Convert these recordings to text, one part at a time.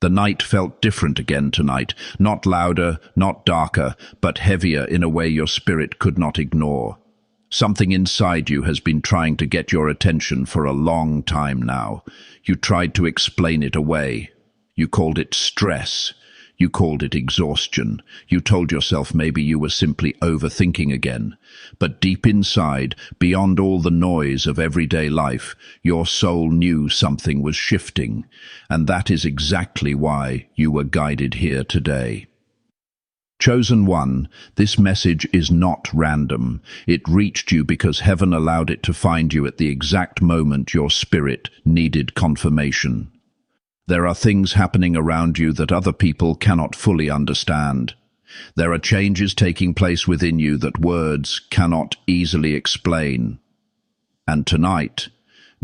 The night felt different again tonight, not louder, not darker, but heavier in a way your spirit could not ignore. Something inside you has been trying to get your attention for a long time now. You tried to explain it away. You called it stress. You called it exhaustion. You told yourself maybe you were simply overthinking again. But deep inside, beyond all the noise of everyday life, your soul knew something was shifting. And that is exactly why you were guided here today. Chosen one, this message is not random. It reached you because heaven allowed it to find you at the exact moment your spirit needed confirmation. There are things happening around you that other people cannot fully understand. There are changes taking place within you that words cannot easily explain. And tonight,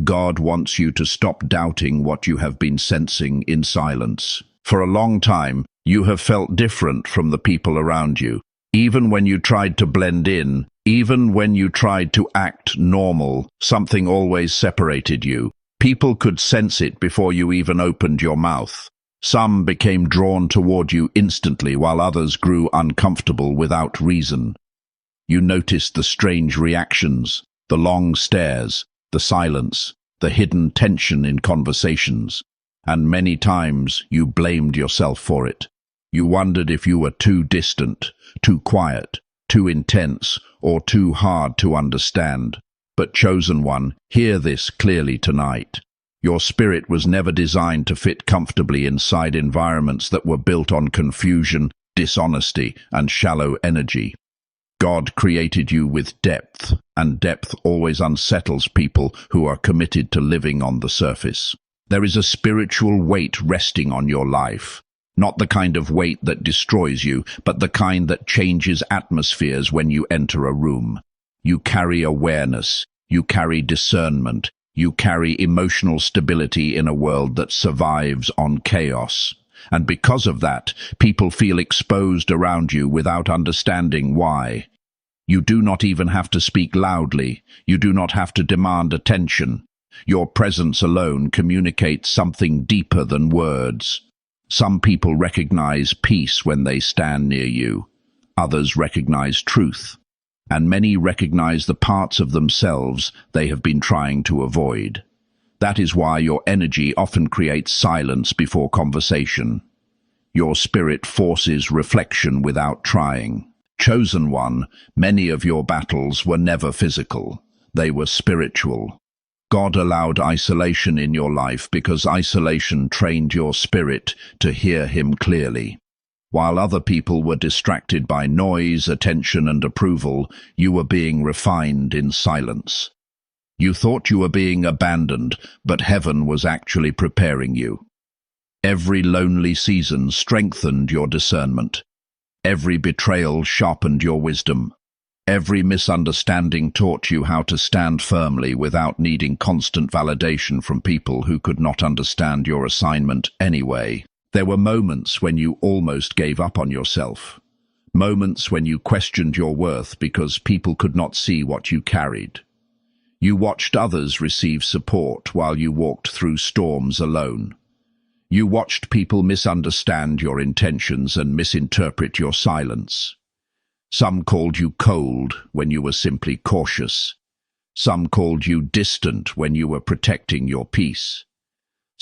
God wants you to stop doubting what you have been sensing in silence. For a long time, you have felt different from the people around you. Even when you tried to blend in, even when you tried to act normal, something always separated you. People could sense it before you even opened your mouth. Some became drawn toward you instantly, while others grew uncomfortable without reason. You noticed the strange reactions, the long stares, the silence, the hidden tension in conversations, and many times you blamed yourself for it. You wondered if you were too distant, too quiet, too intense, or too hard to understand. But chosen one, hear this clearly tonight. Your spirit was never designed to fit comfortably inside environments that were built on confusion, dishonesty, and shallow energy. God created you with depth, and depth always unsettles people who are committed to living on the surface. There is a spiritual weight resting on your life. Not the kind of weight that destroys you, but the kind that changes atmospheres when you enter a room. You carry awareness, you carry discernment, you carry emotional stability in a world that survives on chaos. And because of that, people feel exposed around you without understanding why. You do not even have to speak loudly. You do not have to demand attention. Your presence alone communicates something deeper than words. Some people recognize peace when they stand near you. Others recognize truth. And many recognize the parts of themselves they have been trying to avoid. That is why your energy often creates silence before conversation. Your spirit forces reflection without trying. Chosen one, many of your battles were never physical. They were spiritual. God allowed isolation in your life because isolation trained your spirit to hear Him clearly. While other people were distracted by noise, attention, and approval, you were being refined in silence. You thought you were being abandoned, but heaven was actually preparing you. Every lonely season strengthened your discernment. Every betrayal sharpened your wisdom. Every misunderstanding taught you how to stand firmly without needing constant validation from people who could not understand your assignment anyway. There were moments when you almost gave up on yourself. Moments when you questioned your worth because people could not see what you carried. You watched others receive support while you walked through storms alone. You watched people misunderstand your intentions and misinterpret your silence. Some called you cold when you were simply cautious. Some called you distant when you were protecting your peace.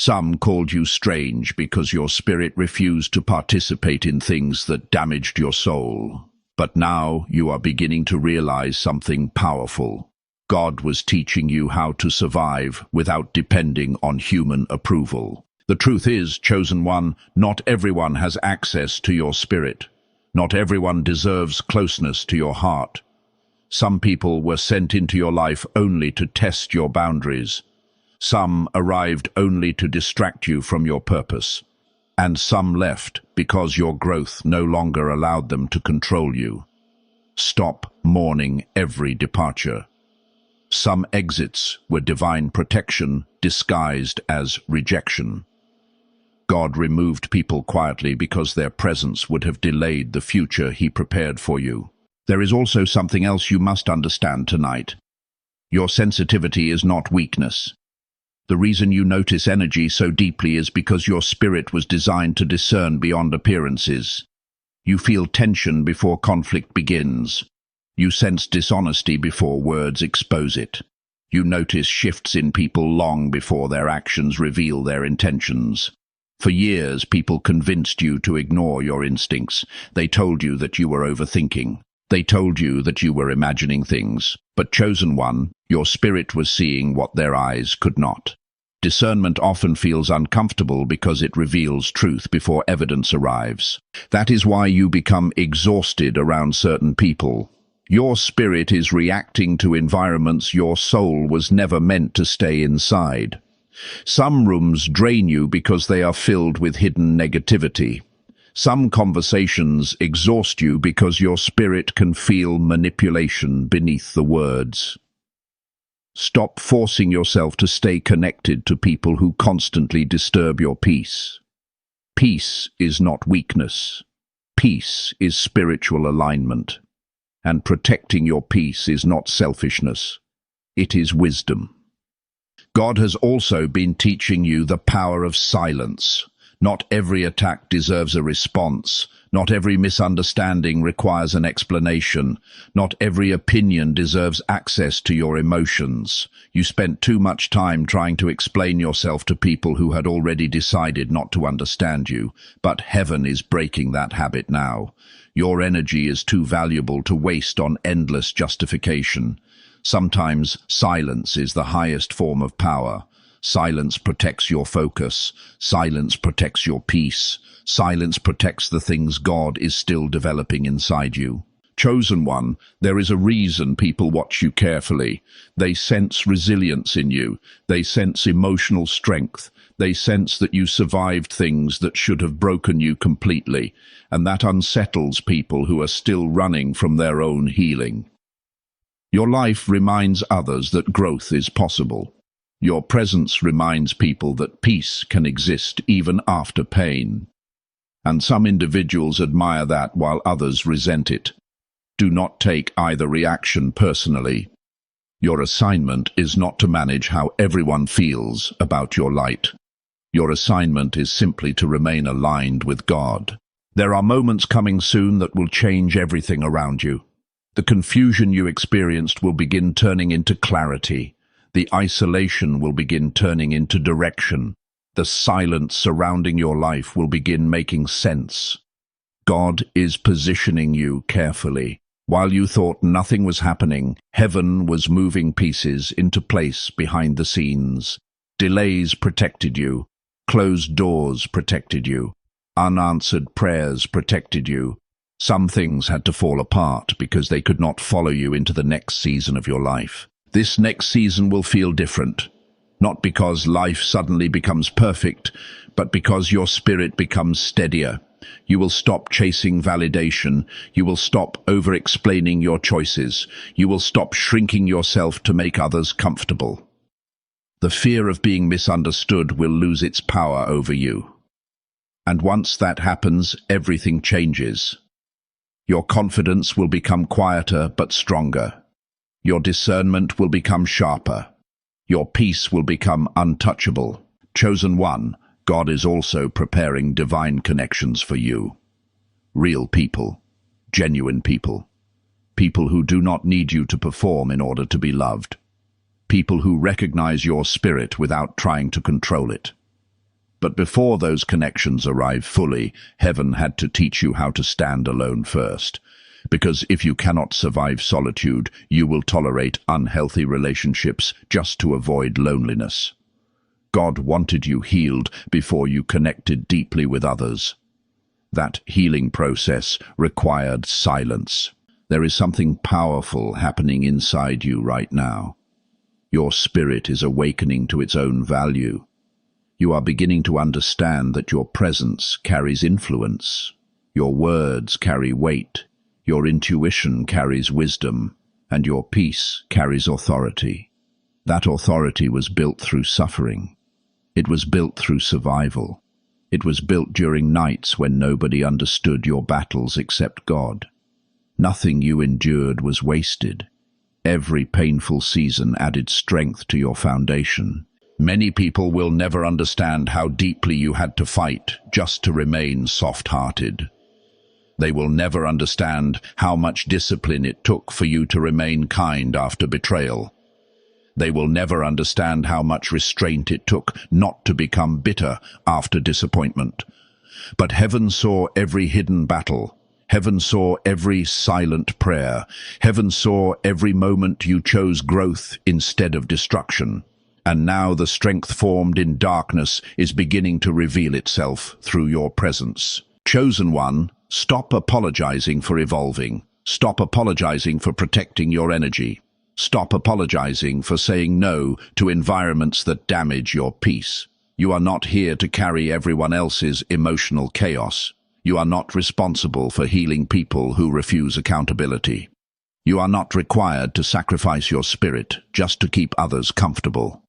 Some called you strange because your spirit refused to participate in things that damaged your soul. But now you are beginning to realize something powerful. God was teaching you how to survive without depending on human approval. The truth is, chosen one, not everyone has access to your spirit. Not everyone deserves closeness to your heart. Some people were sent into your life only to test your boundaries. Some arrived only to distract you from your purpose, and some left because your growth no longer allowed them to control you. Stop mourning every departure. Some exits were divine protection disguised as rejection. God removed people quietly because their presence would have delayed the future He prepared for you. There is also something else you must understand tonight. Your sensitivity is not weakness. The reason you notice energy so deeply is because your spirit was designed to discern beyond appearances. You feel tension before conflict begins. You sense dishonesty before words expose it. You notice shifts in people long before their actions reveal their intentions. For years, people convinced you to ignore your instincts. They told you that you were overthinking. They told you that you were imagining things. But chosen one, your spirit was seeing what their eyes could not. Discernment often feels uncomfortable because it reveals truth before evidence arrives. That is why you become exhausted around certain people. Your spirit is reacting to environments your soul was never meant to stay inside. Some rooms drain you because they are filled with hidden negativity. Some conversations exhaust you because your spirit can feel manipulation beneath the words. Stop forcing yourself to stay connected to people who constantly disturb your peace. Peace is not weakness. Peace is spiritual alignment. And protecting your peace is not selfishness. It is wisdom. God has also been teaching you the power of silence. Not every attack deserves a response. Not every misunderstanding requires an explanation. Not every opinion deserves access to your emotions. You spent too much time trying to explain yourself to people who had already decided not to understand you. But heaven is breaking that habit now. Your energy is too valuable to waste on endless justification. Sometimes silence is the highest form of power. Silence protects your focus. Silence protects your peace. Silence protects the things God is still developing inside you. Chosen one, there is a reason people watch you carefully. They sense resilience in you. They sense emotional strength. They sense that you survived things that should have broken you completely, and that unsettles people who are still running from their own healing. Your life reminds others that growth is possible. Your presence reminds people that peace can exist even after pain. And some individuals admire that while others resent it. Do not take either reaction personally. Your assignment is not to manage how everyone feels about your light. Your assignment is simply to remain aligned with God. There are moments coming soon that will change everything around you. The confusion you experienced will begin turning into clarity. The isolation will begin turning into direction. The silence surrounding your life will begin making sense. God is positioning you carefully. While you thought nothing was happening, heaven was moving pieces into place behind the scenes. Delays protected you. Closed doors protected you. Unanswered prayers protected you. Some things had to fall apart because they could not follow you into the next season of your life. This next season will feel different, not because life suddenly becomes perfect, but because your spirit becomes steadier. You will stop chasing validation. You will stop over-explaining your choices. You will stop shrinking yourself to make others comfortable. The fear of being misunderstood will lose its power over you. And once that happens, everything changes. Your confidence will become quieter but stronger. Your discernment will become sharper. Your peace will become untouchable. Chosen one, God is also preparing divine connections for you. Real people, genuine people. People who do not need you to perform in order to be loved. People who recognize your spirit without trying to control it. But before those connections arrive fully, heaven had to teach you how to stand alone first. Because if you cannot survive solitude, you will tolerate unhealthy relationships just to avoid loneliness. God wanted you healed before you connected deeply with others. That healing process required silence. There is something powerful happening inside you right now. Your spirit is awakening to its own value. You are beginning to understand that your presence carries influence. Your words carry weight. Your intuition carries wisdom. And your peace carries authority. That authority was built through suffering. It was built through survival. It was built during nights when nobody understood your battles except God. Nothing you endured was wasted. Every painful season added strength to your foundation. Many people will never understand how deeply you had to fight just to remain soft-hearted. They will never understand how much discipline it took for you to remain kind after betrayal. They will never understand how much restraint it took not to become bitter after disappointment. But heaven saw every hidden battle. Heaven saw every silent prayer. Heaven saw every moment you chose growth instead of destruction. And now the strength formed in darkness is beginning to reveal itself through your presence. Chosen one, stop apologizing for evolving. Stop apologizing for protecting your energy. Stop apologizing for saying no to environments that damage your peace. You are not here to carry everyone else's emotional chaos. You are not responsible for healing people who refuse accountability. You are not required to sacrifice your spirit just to keep others comfortable.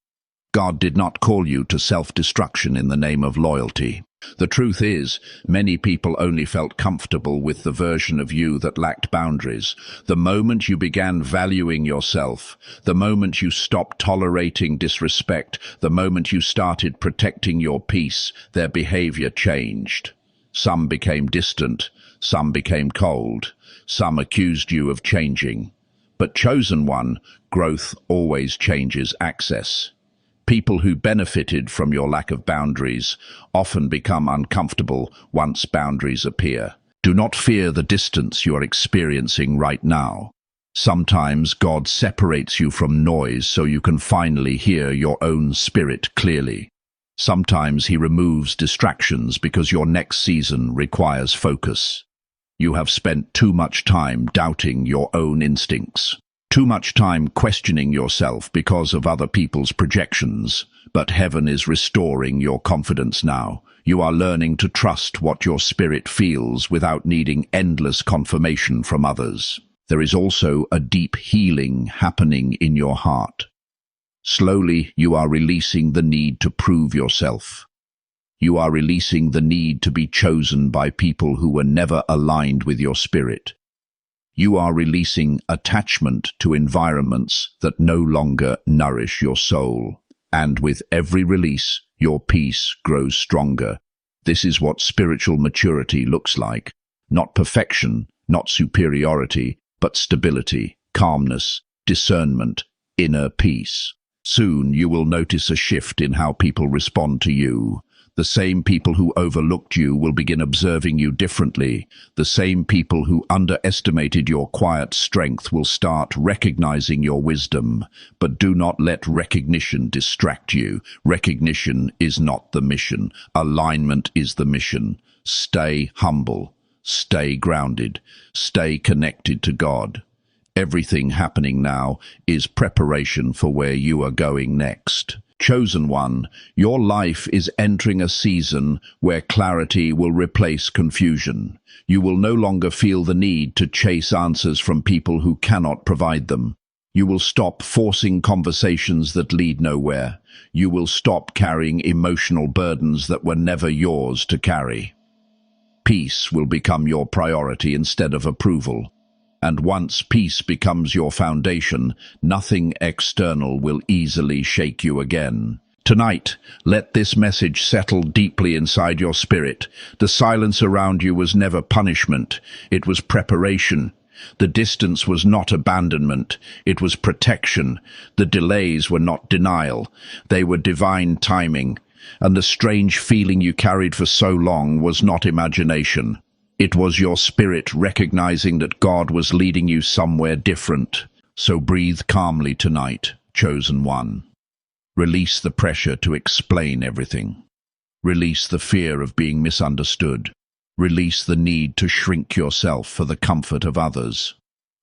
God did not call you to self-destruction in the name of loyalty. The truth is, many people only felt comfortable with the version of you that lacked boundaries. The moment you began valuing yourself, the moment you stopped tolerating disrespect, the moment you started protecting your peace, their behavior changed. Some became distant, some became cold, some accused you of changing. But chosen one, growth always changes access. People who benefited from your lack of boundaries often become uncomfortable once boundaries appear. Do not fear the distance you are experiencing right now. Sometimes God separates you from noise so you can finally hear your own spirit clearly. Sometimes He removes distractions because your next season requires focus. You have spent too much time doubting your own instincts. Too much time questioning yourself because of other people's projections, but heaven is restoring your confidence now. You are learning to trust what your spirit feels without needing endless confirmation from others. There is also a deep healing happening in your heart. Slowly, you are releasing the need to prove yourself. You are releasing the need to be chosen by people who were never aligned with your spirit. You are releasing attachment to environments that no longer nourish your soul. And with every release, your peace grows stronger. This is what spiritual maturity looks like. Not perfection, not superiority, but stability, calmness, discernment, inner peace. Soon you will notice a shift in how people respond to you. The same people who overlooked you will begin observing you differently. The same people who underestimated your quiet strength will start recognizing your wisdom. But do not let recognition distract you. Recognition is not the mission. Alignment is the mission. Stay humble. Stay grounded. Stay connected to God. Everything happening now is preparation for where you are going next. Chosen one, your life is entering a season where clarity will replace confusion. You will no longer feel the need to chase answers from people who cannot provide them. You will stop forcing conversations that lead nowhere. You will stop carrying emotional burdens that were never yours to carry. Peace will become your priority instead of approval. And once peace becomes your foundation, nothing external will easily shake you again. Tonight, let this message settle deeply inside your spirit. The silence around you was never punishment, it was preparation. The distance was not abandonment, it was protection. The delays were not denial, they were divine timing. And the strange feeling you carried for so long was not imagination. It was your spirit recognizing that God was leading you somewhere different. So breathe calmly tonight, chosen one. Release the pressure to explain everything. Release the fear of being misunderstood. Release the need to shrink yourself for the comfort of others.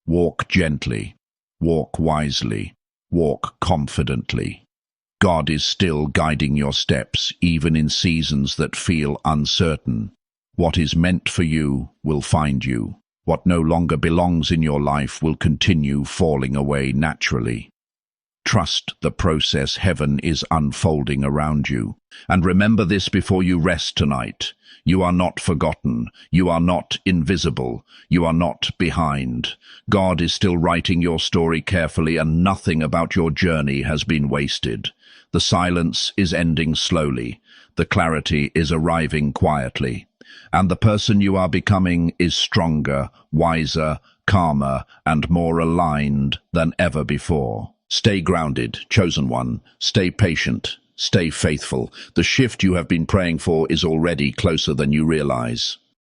Walk gently. Walk wisely. Walk confidently. God is still guiding your steps, even in seasons that feel uncertain. What is meant for you will find you. What no longer belongs in your life will continue falling away naturally. Trust the process heaven is unfolding around you. And remember this before you rest tonight. You are not forgotten. You are not invisible. You are not behind. God is still writing your story carefully, and nothing about your journey has been wasted. The silence is ending slowly. The clarity is arriving quietly. And the person you are becoming is stronger, wiser, calmer, and more aligned than ever before. Stay grounded, chosen one. Stay patient. Stay faithful. The shift you have been praying for is already closer than you realize.